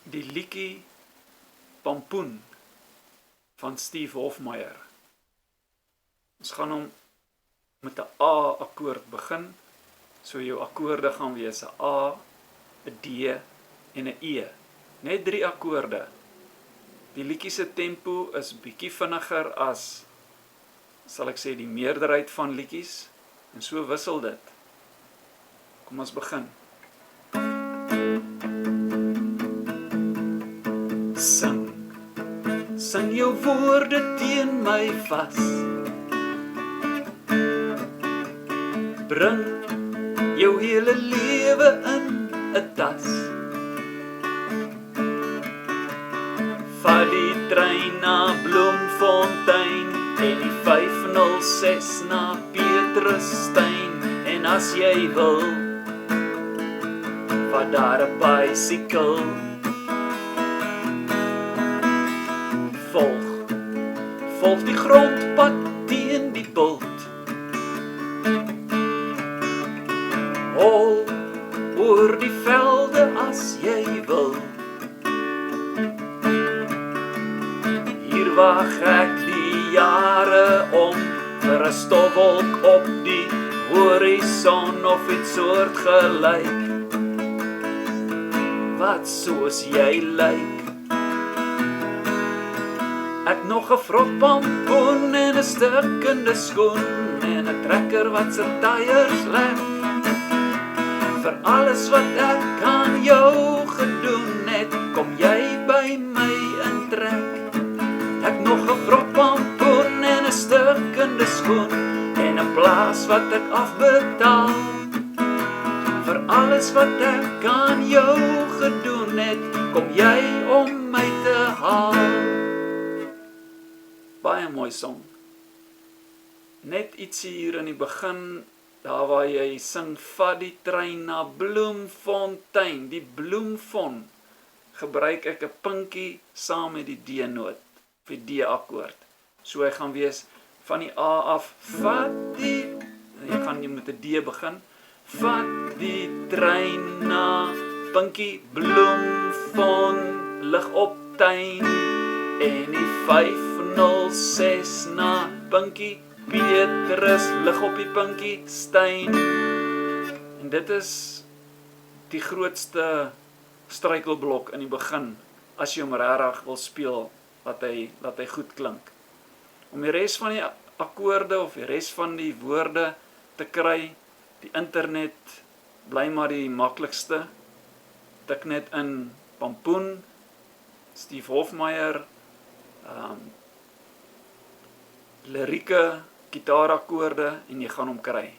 die liedjie Pampoen van Steve Hofmeyr. Ons gaan hom met 'n A akkoord begin. So jou akkoorde gaan wees 'n A, 'n D en 'n E. Net 3 akkoorde. Die liedjie se tempo is bietjie vinniger as, sal ek sê, die meerderheid van liedjies, en so wissel dit. Kom ons begin. Sing jou woorde teen my vas. Bring jou hele lewe in 'n tas. Vat die trein na Bloemfontein en die 506 na Petrusstein. En as jy wil, vat daar 'n bicycle. Volg die grondpad teen die bult. Hol oor die velde as jy wil. Hier wag ek die jare om vir 'n stofwolk op die horison of iets soortgelyk wat soos jy lyk. Ek nog 'n vrot pampoen en 'n stukkende skoen en 'n trekker wat sy tyres lek. Vir alles wat ek aan jou gedoen het, kom jy by my intrek. Ek nog 'n vrot pampoen en 'n stukkende skoen en 'n plaas wat ek afbetaal. Vir alles wat ek aan jou gedoen het, kom jy om my te haal. Baie mooi song. Net ietsie hier in die begin, daar waar jy sing, vat die trein na Bloemfontein. Die Bloemfon gebruik ek 'n pinkie saam met die D-noot, vir die D-akkoord. So hy gaan wees van die A af, vat die, jy met 'n D begin, vat die trein na pinkie Bloemfon, lig op tuin, en die 506 na pinkie Petrus, lig op die pinkie Stein. En dit is die grootste struikelblok in die begin, as jy hom regtig wil speel, laat hy goed klink. Om die res van die akkoorde of die res van die woorde te kry, die internet bly maar die maklikste. Tik net in Pampoen, Steve Hofmeyr, lirieke, gitaarakkoorde en jy gaan hom kry.